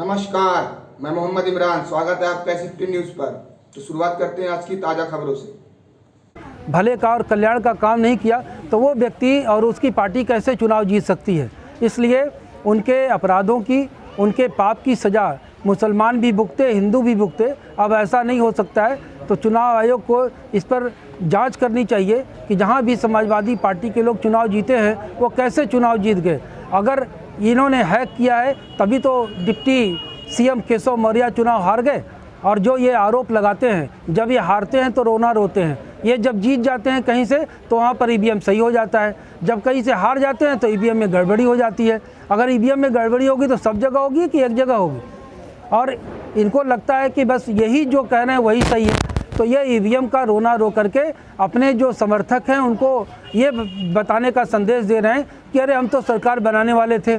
नमस्कार, मैं मोहम्मद इमरान। स्वागत है आपका SFT न्यूज़ पर। तो शुरुआत करते हैं आज की ताज़ा खबरों से। भले का और कल्याण का काम नहीं किया तो वो व्यक्ति और उसकी पार्टी कैसे चुनाव जीत सकती है। इसलिए उनके अपराधों की, उनके पाप की सज़ा मुसलमान भी भुगते, हिंदू भी भुगते। अब ऐसा नहीं हो सकता है। तो चुनाव आयोग को इस पर जांच करनी चाहिए कि जहां भी समाजवादी पार्टी के लोग चुनाव जीते हैं वो कैसे चुनाव जीत गए। अगर इन्होंने हैक किया है तभी तो डिप्टी CM केशव मौर्य चुनाव हार गए। और जो ये आरोप लगाते हैं, जब ये हारते हैं तो रोना रोते हैं, ये जब जीत जाते हैं कहीं से तो वहाँ पर EVM सही हो जाता है, जब कहीं से हार जाते हैं तो EVM में गड़बड़ी हो जाती है। अगर EVM में गड़बड़ी होगी तो सब जगह होगी कि एक जगह होगी। और इनको लगता है कि बस यही जो कह रहे हैं वही सही है। तो ये EVM का रोना रो करके अपने जो समर्थक हैं उनको ये बताने का संदेश दे रहे हैं कि अरे हम तो सरकार बनाने वाले थे,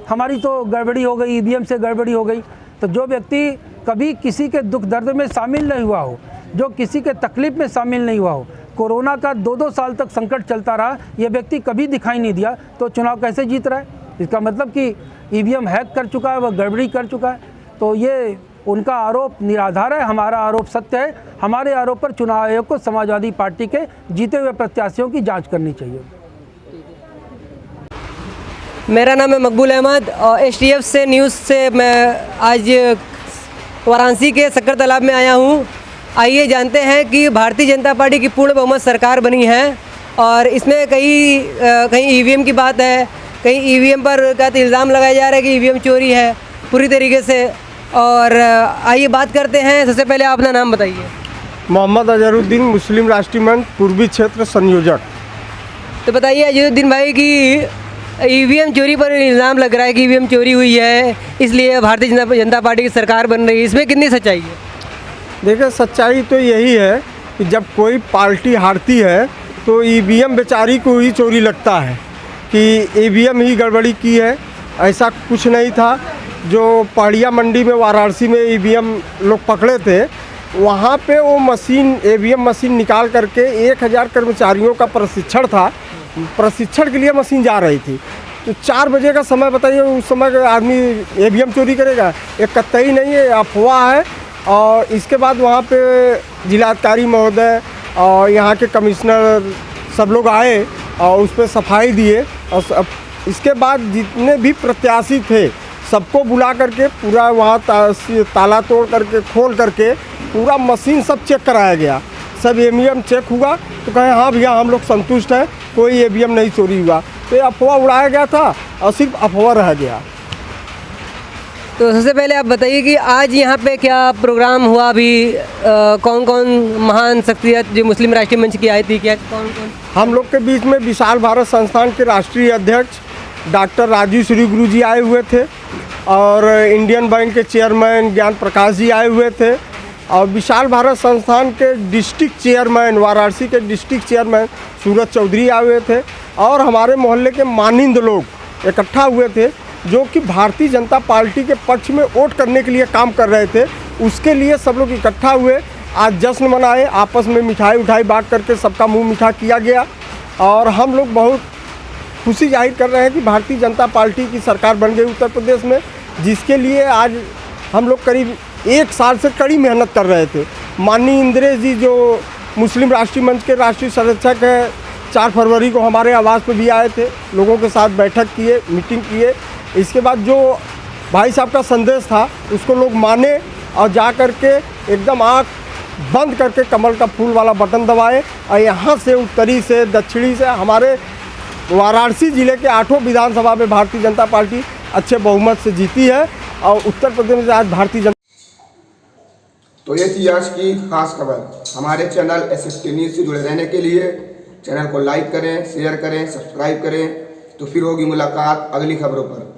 हमारी तो गड़बड़ी हो गई, EVM से गड़बड़ी हो गई। तो जो व्यक्ति कभी किसी के दुख दर्द में शामिल नहीं हुआ हो, जो किसी के तकलीफ़ में शामिल नहीं हुआ हो, कोरोना का 2-2 साल तक संकट चलता रहा, ये व्यक्ति कभी दिखाई नहीं दिया, तो चुनाव कैसे जीत रहा है? इसका मतलब कि EVM हैक कर चुका है, वह गड़बड़ी कर चुका है। तो ये उनका आरोप निराधार है, हमारा आरोप सत्य है। हमारे आरोप पर चुनाव आयोग को समाजवादी पार्टी के जीते हुए प्रत्याशियों की जांच करनी चाहिए। मेरा नाम है मकबूल अहमद और STF से न्यूज़ से मैं आज वाराणसी के सक्कर तालाब में आया हूँ। आइए जानते हैं कि भारतीय जनता पार्टी की पूर्ण बहुमत सरकार बनी है और इसमें कहीं EVM की बात है, कहीं EVM पर का इल्ज़ाम लगाया जा रहा है कि EVM चोरी है पूरी तरीके से। और आइए बात करते हैं। सबसे पहले आप अपना नाम बताइए। मोहम्मद अजहरुद्दीन, मुस्लिम राष्ट्रीय मंच पूर्वी क्षेत्र संयोजक। तो बताइए अजहरुद्दीन भाई कि EVM चोरी पर इल्ज़ाम लग रहा है कि EVM चोरी हुई है, इसलिए भारतीय जनता पार्टी की सरकार बन रही है, इसमें कितनी सच्चाई है? देखिए, सच्चाई तो यही है कि जब कोई पार्टी हारती है तो EVM बेचारी को ही चोरी लगता है कि EVM ही गड़बड़ी की है। ऐसा कुछ नहीं था। जो पहाड़िया मंडी में वाराणसी में EVM लोग पकड़े थे, वहाँ पे वो मशीन EVM मशीन निकाल करके 1000 कर्मचारियों का प्रशिक्षण था, प्रशिक्षण के लिए मशीन जा रही थी। तो 4 बजे का समय बताइए, उस समय आदमी EVM चोरी करेगा? ये कतई नहीं है, अफवाह है। और इसके बाद वहाँ पे जिलाधिकारी महोदय और यहाँ के कमिश्नर सब लोग आए और उस पर सफाई दिए। और इसके बाद जितने भी प्रत्याशी थे सबको बुला करके पूरा वहाँ ताला तोड़ करके खोल करके पूरा मशीन सब चेक कराया गया। सब EVM चेक हुआ तो कहे हाँ भैया हम लोग संतुष्ट हैं, कोई EVM नहीं चोरी हुआ। तो ये अफवाह उड़ाया गया था और सिर्फ अफवाह रह गया। तो सबसे पहले आप बताइए कि आज यहाँ पे क्या प्रोग्राम हुआ? अभी कौन कौन महान शख्सियत जो मुस्लिम राष्ट्रीय मंच की आई थी, क्या कौन कौन? हम लोग के बीच में विशाल भारत संस्थान के राष्ट्रीय अध्यक्ष डॉक्टर राजीव श्री गुरु जी आए हुए थे और इंडियन बैंक के चेयरमैन ज्ञान प्रकाश जी आए हुए थे और विशाल भारत संस्थान के डिस्ट्रिक्ट चेयरमैन, वाराणसी के डिस्ट्रिक्ट चेयरमैन सूरज चौधरी आए हुए थे और हमारे मोहल्ले के मानिंद लोग इकट्ठा हुए थे जो कि भारतीय जनता पार्टी के पक्ष में वोट करने के लिए काम कर रहे थे। उसके लिए सब लोग इकट्ठा हुए, आज जश्न मनाए, आपस में मिठाई उठाई बांट करके सबका मुँह मीठा किया गया। और हम लोग बहुत खुशी जाहिर कर रहे हैं कि भारतीय जनता पार्टी की सरकार बन गई उत्तर प्रदेश में, जिसके लिए आज हम लोग करीब 1 साल से कड़ी मेहनत कर रहे थे। माननीय इंद्रेश जी जो मुस्लिम राष्ट्रीय मंच के राष्ट्रीय संरक्षक हैं, 4 फरवरी को हमारे आवास पर भी आए थे, लोगों के साथ बैठक किए, मीटिंग किए। इसके बाद जो भाई साहब का संदेश था उसको लोग माने और जा कर के एकदम आँख बंद करके कमल का फूल वाला बटन दबाए और यहाँ से उत्तरी से दक्षिणी से हमारे वाराणसी जिले के 8 विधानसभा में भारतीय जनता पार्टी अच्छे बहुमत से जीती है और उत्तर प्रदेश में आज भारतीय जनता। तो ये थी आज की खास खबर। हमारे चैनल SFT न्यूज़ से जुड़े रहने के लिए चैनल को लाइक करें, शेयर करें, सब्सक्राइब करें। तो फिर होगी मुलाकात अगली खबरों पर।